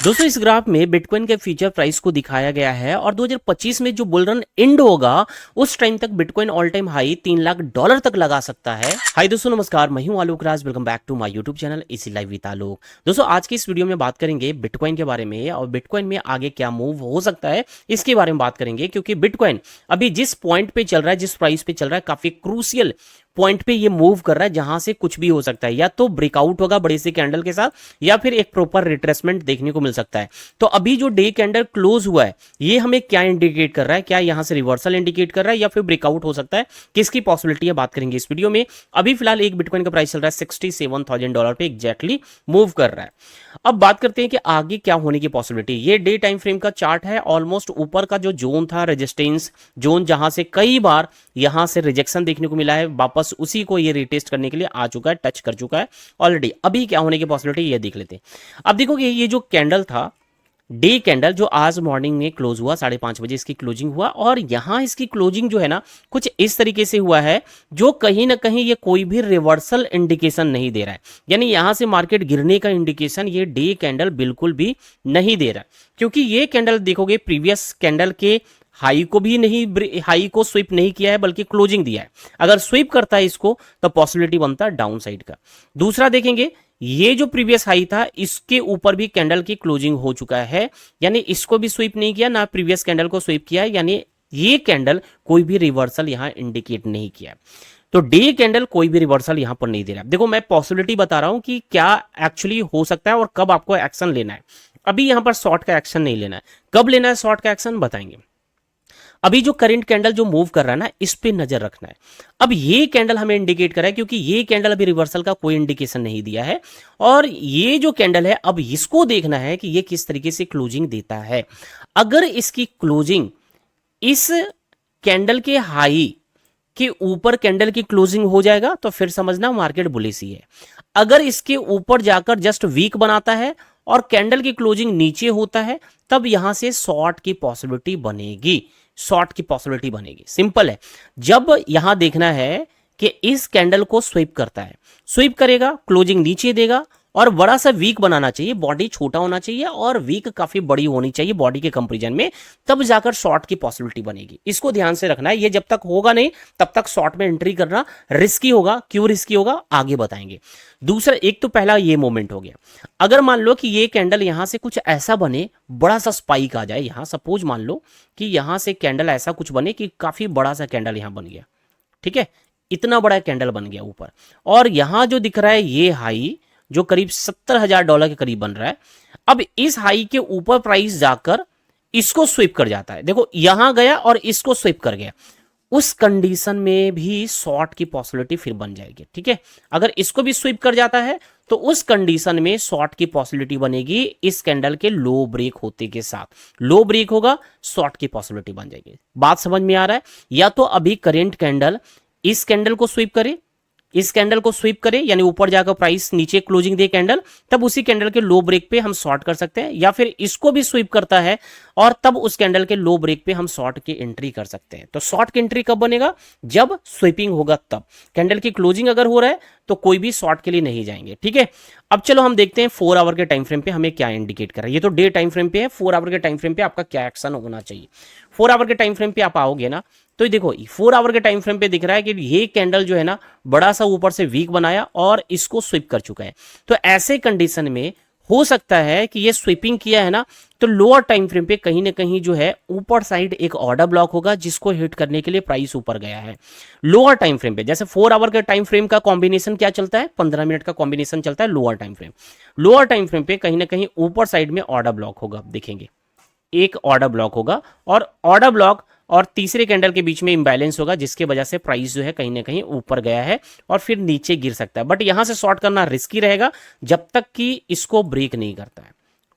दोस्तों इस ग्राफ में बिटकॉइन के फ्यूचर प्राइस को दिखाया गया है और 2025 में जो बुल रन एंड होगा उस टाइम तक bitcoin all time high $3 lakh तक लगा सकता है। हाय दोस्तों नमस्कार, मैं हूं Alok Raj. Welcome back to my YouTube channel इसी लाइव विद आलोक। दोस्तों आज की इस वीडियो में बात करेंगे बिटकॉइन के बारे में और बिटकॉइन में आगे क्या मूव हो सकता है इसके बारे में बात करेंगे, क्योंकि बिटकॉइन अभी जिस पॉइंट पे चल रहा है, जिस प्राइस पे चल रहा है, काफी क्रूशियल पॉइंट पे ये मूव कर रहा है जहां से कुछ भी हो सकता है। या तो ब्रेकआउट होगा बड़े से कैंडल के साथ या फिर एक प्रॉपर रिट्रेसमेंट देखने को मिल सकता है। तो अभी जो डे कैंडल क्लोज हुआ है ये हमें क्या इंडिकेट कर रहा है? क्या यहां से रिवर्सल इंडिकेट कर रहा है या फिर ब्रेकआउट हो सकता है? किसकी पॉसिबिलिटी है बात करेंगे इस वीडियो में। अभी फिलहाल एक बिटकॉइन का प्राइस चल रहा है $67,000 पे एग्जैक्टली मूव कर रहा है। अब बात करते हैं कि आगे क्या होने की पॉसिबिलिटी। ये डे टाइम फ्रेम का चार्ट है। ऑलमोस्ट ऊपर का जो जोन था, रेजिस्टेंस जोन, जहां से कई बार यहां से रिजेक्शन देखने को मिला है, वापस उसी को ये रिटेस्ट करने के लिए आ चुका है, टच कर चुका है ऑलरेडी। अभी क्या होने की पॉसिबिलिटी ये देख लेते हैं। अब देखोगे ये जो कैंडल था, डे कैंडल, जो आज मॉर्निंग में क्लोज हुआ, 5:30 बजे इसकी क्लोजिंग हुआ और यहां इसकी क्लोजिंग जो है ना कुछ इस तरीके से हुआ है जो कहीं ना कहीं ये कोई भी रिवर्सल इंडिकेशन नहीं दे रहा है। यानी यहां से मार्केट गिरने का इंडिकेशन ये डे कैंडल बिल्कुल भी नहीं दे रहा, क्योंकि ये कैंडल देखोगे प्रीवियस कैंडल के हाई को भी नहीं, हाई को स्वीप नहीं किया है बल्कि क्लोजिंग दिया है। अगर स्वीप करता है इसको तो पॉसिबिलिटी बनता है डाउन साइड का। दूसरा देखेंगे, ये जो प्रीवियस हाई था इसके ऊपर भी कैंडल की क्लोजिंग हो चुका है, यानी इसको भी स्वीप नहीं किया, ना प्रीवियस कैंडल को स्वीप किया है, यानी ये कैंडल कोई भी रिवर्सल यहां इंडिकेट नहीं किया। तो डे कैंडल कोई भी रिवर्सल यहां पर नहीं दे रहा। देखो मैं पॉसिबिलिटी बता रहा हूं कि क्या एक्चुअली हो सकता है और कब आपको एक्शन लेना है। अभी यहां पर शॉर्ट का एक्शन नहीं लेना है। कब लेना है शॉर्ट का एक्शन बताएंगे। अभी जो करंट कैंडल जो मूव कर रहा है ना, इस पे नजर रखना है। अब ये कैंडल हमें इंडिकेट कर रहा है, क्योंकि ये कैंडल अभी रिवर्सल का कोई इंडिकेशन नहीं दिया है और ये जो कैंडल है अब इसको देखना है कि ये किस तरीके से क्लोजिंग देता है। अगर इसकी क्लोजिंग इस कैंडल के हाई के ऊपर कैंडल की क्लोजिंग हो जाएगा तो फिर समझना मार्केट बुलिश ही है। अगर इसके ऊपर जाकर जस्ट वीक बनाता है और कैंडल की क्लोजिंग नीचे होता है तब यहां से शॉर्ट की पॉसिबिलिटी बनेगी। शॉर्ट की पॉसिबिलिटी बनेगी, सिंपल है। जब यहां देखना है कि इस कैंडल को स्वीप करता है, स्वीप करेगा, क्लोजिंग नीचे देगा और बड़ा सा वीक बनाना चाहिए, बॉडी छोटा होना चाहिए और वीक काफी बड़ी होनी चाहिए बॉडी के कंपैरिजन में, तब जाकर शॉर्ट की पॉसिबिलिटी बनेगी। इसको ध्यान से रखना है। ये जब तक होगा नहीं तब तक शॉर्ट में एंट्री करना रिस्की होगा। क्यों रिस्की होगा आगे बताएंगे। दूसरा, एक तो पहला ये मोमेंट हो गया। अगर मान लो कि ये कैंडल यहां से कुछ ऐसा बने, बड़ा सा स्पाइक आ जाए, यहां सपोज मान लो कि यहां से कैंडल ऐसा कुछ बने कि काफी बड़ा सा कैंडल यहां बन गया, ठीक है, इतना बड़ा कैंडल बन गया ऊपर, और यहां जो दिख रहा है ये हाई जो करीब $70,000 के करीब बन रहा है, अब इस हाई के ऊपर प्राइस जाकर इसको स्वीप कर जाता है। देखो यहां गया और इसको स्वीप कर गया, उस कंडीशन में भी शॉर्ट की पॉसिबिलिटी फिर बन जाएगी, ठीक है। अगर इसको भी स्वीप कर जाता है तो उस कंडीशन में शॉर्ट की पॉसिबिलिटी बनेगी इस कैंडल के लो ब्रेक होते के साथ। लो ब्रेक होगा, शॉर्ट की पॉसिबिलिटी बन जाएगी। बात समझ में आ रहा है? या तो अभी करेंट कैंडल इस कैंडल को स्वीप करे, इस कैंडल को स्वीप करे यानी ऊपर जाकर प्राइस नीचे क्लोजिंग दे कैंडल, तब उसी कैंडल के लो ब्रेक पे हम शॉर्ट कर सकते हैं, या फिर इसको भी स्वीप करता है और तब उस कैंडल के लो ब्रेक पे हम शॉर्ट की एंट्री कर सकते हैं। तो शॉर्ट की एंट्री कब बनेगा? जब स्वीपिंग होगा तब। कैंडल की क्लोजिंग अगर हो रहा है तो कोई भी शॉर्ट के लिए नहीं जाएंगे, ठीक है। अब चलो हम देखते हैं 4 आवर के टाइम फ्रेम पे हमें क्या इंडिकेट कर रहा है। ये तो डे टाइम फ्रेम पे है, 4 आवर के टाइम फ्रेम पे आपका क्या एक्शन होना चाहिए। 4 आवर के टाइम फ्रेम पे आप आओगे ना तो देखो 4 आवर के टाइम फ्रेम पे दिख रहा है कि ये कैंडल जो है ना बड़ा सा ऊपर से वीक बनाया और इसको स्वीप कर चुका है। तो ऐसे कंडीशन में हो सकता है कि ये स्वीपिंग किया है ना तो लोअर टाइम फ्रेम पे कहीं ना कहीं जो है ऊपर साइड एक ऑर्डर ब्लॉक होगा जिसको हिट करने के लिए प्राइस ऊपर गया है। लोअर टाइम फ्रेम पे जैसे 4 आवर के टाइम फ्रेम का कॉम्बिनेशन क्या चलता है, 15 मिनट का कॉम्बिनेशन चलता है lower time frame. Lower time frame पे कहीं ना कहीं ऊपर साइड में ऑर्डर ब्लॉक होगा, देखेंगे एक ऑर्डर ब्लॉक होगा और ऑर्डर ब्लॉक और तीसरे कैंडल के बीच में इंबैलेंस होगा जिसके वजह से प्राइस जो है कहीं ना कहीं ऊपर गया है और फिर नीचे गिर सकता है। बट यहां से शॉर्ट करना रिस्की रहेगा जब तक कि इसको ब्रेक नहीं करता है,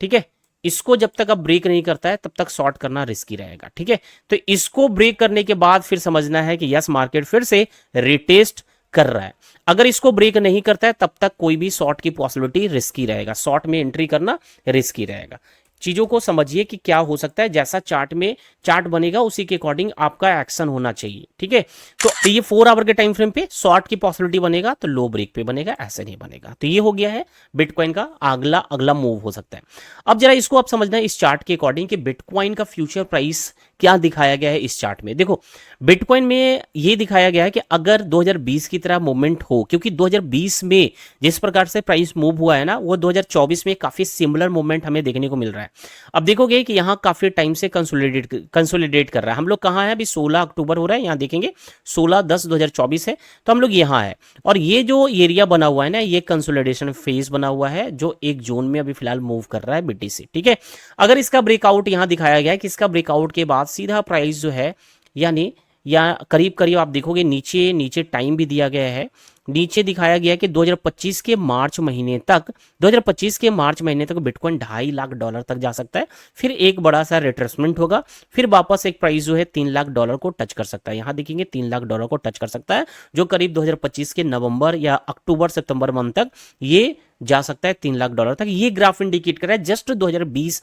ठीक है। इसको जब तक अब ब्रेक नहीं करता है तब तक शॉर्ट करना रिस्की रहेगा, ठीक है। तो इसको ब्रेक करने के बाद फिर समझना है कि यस मार्केट फिर से रिटेस्ट कर रहा है। अगर इसको ब्रेक नहीं करता है तब तक कोई भी शॉर्ट की पॉसिबिलिटी रिस्की रहेगा, शॉर्ट में एंट्री करना रिस्की रहेगा। चीजों को समझिए कि क्या हो सकता है, जैसा चार्ट में चार्ट बनेगा उसी के अकॉर्डिंग आपका एक्शन होना चाहिए, ठीक है। तो ये 4 आवर के टाइम फ्रेम पे शॉर्ट की पॉसिबिलिटी बनेगा तो लो ब्रेक पे बनेगा, ऐसे नहीं बनेगा। तो ये हो गया है बिटकॉइन का अगला अगला मूव हो सकता है। अब जरा इसको आप समझना है इस चार्ट के अकॉर्डिंग कि बिटकॉइन का फ्यूचर प्राइस क्या दिखाया गया है इस चार्ट में। देखो बिटकॉइन में ये दिखाया गया है कि अगर 2020 की तरह मूवमेंट हो, क्योंकि 2020 में जिस प्रकार से प्राइस मूव हुआ है ना, वो 2024 में काफी सिमिलर मूवमेंट हमें देखने को मिल रहा है। अब देखोगे कि यहाँ काफी टाइम से कंसोलिडेट कर रहा है। हम लोग कहाँ है अभी, 16 अक्टूबर हो रहा है, यहाँ देखेंगे 16/10/2024 है, तो हम लोग यहाँ है। और ये जो एरिया बना हुआ है ना, ये कंसोलिडेशन फेज बना हुआ है जो एक जोन में अभी फिलहाल मूव कर रहा है बीटीसी, ठीक है। अगर इसका ब्रेकआउट यहाँ दिखाया गया है कि इसका ब्रेकआउट के बाद सीधा प्राइस जो है, यानी या करीब करीब आप देखोगे नीचे नीचे टाइम भी दिया गया है, नीचे दिखाया गया है कि 2025 के मार्च महीने तक 2025 के मार्च महीने तक बिटकॉइन $2.5 लाख तक जा सकता है। फिर एक बड़ा सा रिट्रेसमेंट होगा, फिर वापस एक प्राइस जो है $3 लाख को टच कर सकता है। यहां देखेंगे $3 लाख को टच कर सकता है, जो करीब 2025 के नवंबर या अक्टूबर सितंबर मंथ तक ये जा सकता है $3 लाख तक। ये ग्राफ इंडिकेट कर रहा है जस्ट 2020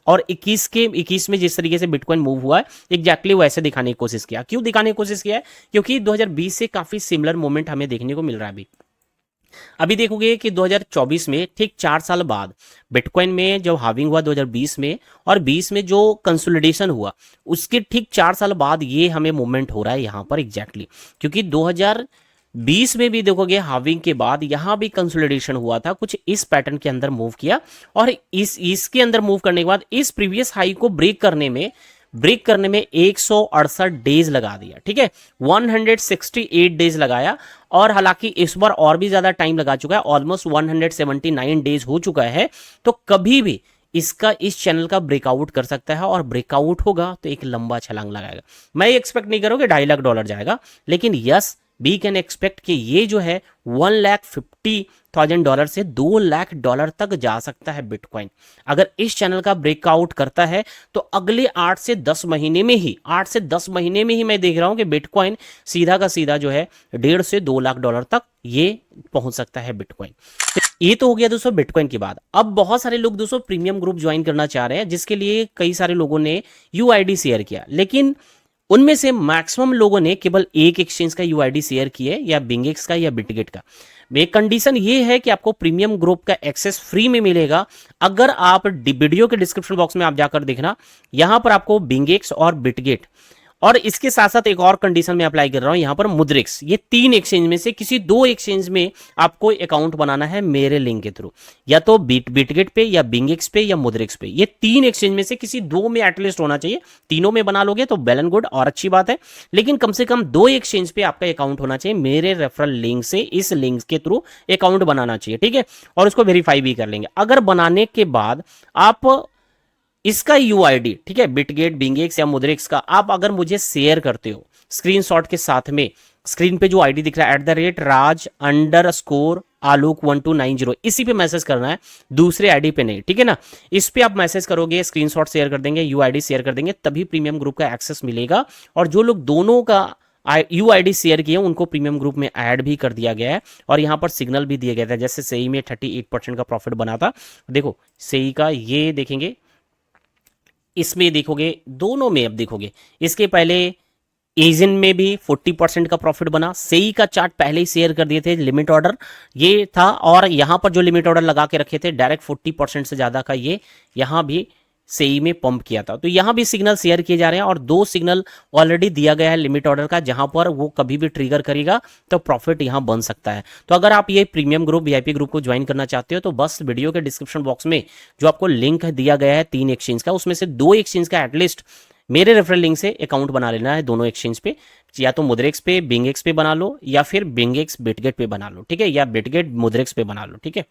और 21 में जिस तरीके से बिटकॉइन मूव हुआ है एग्जैक्टली वैसे दिखाने की कोशिश किया। क्यों दिखाने की कोशिश किया है, क्योंकि 2020 से काफी सिमिलर मोमेंट हमें देखने को मिल रहा है। अभी देखोगे कि 2024 में ठीक 4 साल बाद बिटकॉइन में जब हाविंग हुआ 2020 में, और 20 में जो कंसोलिडेशन हुआ उसके ठीक 4 साल बाद ये हमें मूवमेंट हो रहा है यहाँ पर एग्जैक्टली। क्योंकि 2020 में भी देखोगे हाविंग के बाद यहाँ भी कंसोलिडेशन हुआ था, कुछ इस पैटर्न के अंदर मूव किया, और इसके अंदर मूव करने के बाद इस प्रीवियस हाई को ब्रेक करने में 168 डेज लगा दिया, ठीक है, 168 डेज लगाया। और हालांकि इस बार और भी ज्यादा टाइम लगा चुका है, ऑलमोस्ट 179 डेज हो चुका है। तो कभी भी इसका इस चैनल का ब्रेकआउट कर सकता है, और ब्रेकआउट होगा तो एक लंबा छलांग लगाएगा। मैं एक्सपेक्ट नहीं करूँ कि $2.5 लाख जाएगा, लेकिन यस वी कैन एक्सपेक्ट कि ये जो है $1,50,000 से $2 लाख तक जा सकता है बिटकॉइन। अगर इस चैनल का ब्रेकआउट करता है तो अगले 8 से 10 महीने में ही मैं देख रहा हूं कि बिटकॉइन सीधा का सीधा जो है $1.5 से $2 लाख तक ये पहुंच सकता है बिटकॉइन। ये तो हो गया दोस्तों बिटकॉइन की बात। अब बहुत सारे लोग दोस्तों प्रीमियम ग्रुप ज्वाइन करना चाह रहे हैं, जिसके लिए कई सारे लोगों ने यूआईडी शेयर किया, लेकिन उनमें से मैक्सिमम लोगों ने केवल एक एक्सचेंज का यूआईडी शेयर किया है, या बिंगेक्स का या बिटगेट का। एक कंडीशन ये है कि आपको प्रीमियम ग्रुप का एक्सेस फ्री में मिलेगा अगर आप वीडियो के डिस्क्रिप्शन बॉक्स में आप जाकर देखना, यहां पर आपको बिंगेक्स और बिटगेट, और इसके साथ साथ एक और कंडीशन में अप्लाई कर रहा हूं यहां पर मुद्रिक्स, ये 3 एक्सचेंज में से किसी 2 एक्सचेंज में आपको अकाउंट बनाना है मेरे लिंक के थ्रू, या तो बिटगेट पे या बिंगेक्स पे या मुद्रिक्स पे। ये 3 एक्सचेंज में से किसी 2 में एटलीस्ट होना चाहिए। तीनों में बना लोगे तो वेल एंड गुड और अच्छी बात है, लेकिन कम से कम 2 एक्सचेंज पे आपका अकाउंट होना चाहिए मेरे रेफरल लिंक से, इस लिंक के थ्रू अकाउंट बनाना चाहिए, ठीक है। और उसको वेरीफाई भी कर लेंगे। अगर बनाने के बाद आप इसका यूआईडी, ठीक है, बिटगेट, बिंगेक्स या मुद्रिक्स का, आप अगर मुझे शेयर करते हो स्क्रीनशॉट के साथ में, स्क्रीन पे जो आईडी दिख रहा है @raj_आलोक1290, इसी पे मैसेज करना है, दूसरे आईडी पे नहीं, ठीक है ना। इस पे आप मैसेज करोगे, स्क्रीनशॉट शेयर कर देंगे, यूआईडी शेयर कर देंगे, तभी प्रीमियम ग्रुप का एक्सेस मिलेगा। और जो लोग दोनों का यूआईडी शेयर किए उनको प्रीमियम ग्रुप में ऐड भी कर दिया गया है, और यहाँ पर सिग्नल भी दिया गया था। जैसे सेई में 38% का प्रॉफिट बना था, देखो सेई का ये देखेंगे, इसमें देखोगे दोनों में, अब देखोगे इसके पहले एजिन में भी 40% का प्रॉफिट बना। सेई का चार्ट पहले ही शेयर कर दिए थे, लिमिट ऑर्डर ये था, और यहां पर जो लिमिट ऑर्डर लगा के रखे थे डायरेक्ट 40% से ज्यादा का ये यहां भी सेई में पंप किया था। तो यहां भी सिग्नल शेयर किए जा रहे हैं, और 2 सिग्नल ऑलरेडी दिया गया है लिमिट ऑर्डर का, जहां पर वो कभी भी ट्रिगर करेगा तो प्रॉफिट यहां बन सकता है। तो अगर आप ये प्रीमियम ग्रुप, वीआईपी ग्रुप को ज्वाइन करना चाहते हो तो बस वीडियो के डिस्क्रिप्शन बॉक्स में जो आपको लिंक दिया गया है 3 एक्सचेंज का, उसमें से 2 एक्सचेंज का एटलीस्ट मेरे रेफरल लिंक से अकाउंट बना लेना है दोनों एक्सचेंज पे, या तो मुद्रिक्स पे बिंगेक्स पे बना लो, या फिर बिंगेक्स बिटगेट पे बना लो, ठीक है, या बिटगेट मुद्रिक्स पे बना लो, ठीक है।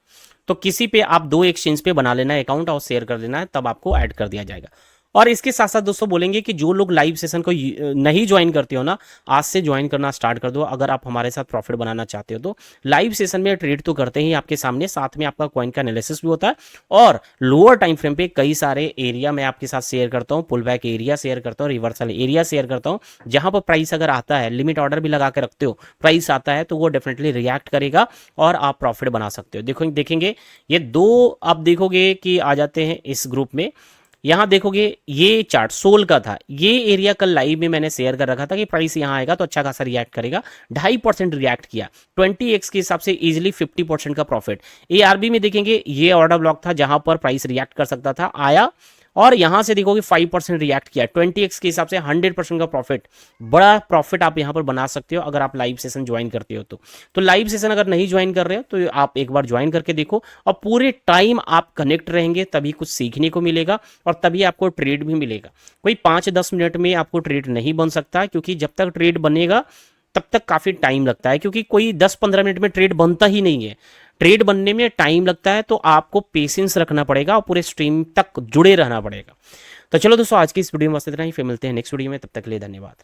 तो किसी पे आप 2 एक्सचेंज पे बना लेना है अकाउंट और शेयर कर देना है, तब आपको ऐड कर दिया जाएगा। और इसके साथ साथ दोस्तों बोलेंगे कि जो लोग लाइव सेशन को नहीं ज्वाइन करते हो ना, आज से ज्वाइन करना स्टार्ट कर दो अगर आप हमारे साथ प्रॉफिट बनाना चाहते हो तो। लाइव सेशन में ट्रेड तो करते ही आपके सामने, साथ में आपका कॉइन का एनालिसिस भी होता है और लोअर टाइम फ्रेम पे कई सारे एरिया मैं आपके साथ शेयर करता हूँ, पुल बैक एरिया शेयर करता हूँ, रिवर्सल एरिया शेयर करता हूँ, जहां पर प्राइस अगर आता है, लिमिट ऑर्डर भी लगा के रखते हो, प्राइस आता है तो वो डेफिनेटली रिएक्ट करेगा और आप प्रॉफिट बना सकते हो। देखो देखेंगे ये दो आप देखोगे कि आ जाते हैं इस ग्रुप में। यहां देखोगे ये चार्ट सोल का था, ये एरिया कल लाइव में मैंने शेयर कर रखा था कि प्राइस यहां आएगा तो अच्छा खासा रिएक्ट करेगा। 2.5% रिएक्ट किया, 20x के हिसाब से इजीली 50% का प्रॉफिट। एआरबी में देखेंगे ये ऑर्डर ब्लॉक था जहां पर प्राइस रिएक्ट कर सकता था, आया और यहां से देखोगे 5% रिएक्ट किया, 20x के हिसाब से 100% का प्रॉफिट। बड़ा प्रॉफिट आप यहां पर बना सकते हो अगर आप लाइव सेशन ज्वाइन करते हो तो लाइव सेशन अगर नहीं ज्वाइन कर रहे हो तो आप एक बार ज्वाइन करके देखो और पूरे टाइम आप कनेक्ट रहेंगे, तभी कुछ सीखने को मिलेगा और तभी आपको ट्रेड भी मिलेगा। कोई 5-10 मिनट में आपको ट्रेड नहीं बन सकता, क्योंकि जब तक ट्रेड बनेगा तब तक काफी टाइम लगता है, क्योंकि कोई 10-15 मिनट में ट्रेड बनता ही नहीं है। ट्रेड बनने में टाइम लगता है, तो आपको पेशेंस रखना पड़ेगा और पूरे स्ट्रीम तक जुड़े रहना पड़ेगा। तो चलो दोस्तों, आज की इस वीडियो में बस इतना ही, फिर मिलते हैं नेक्स्ट वीडियो में, तब तक के लिए धन्यवाद।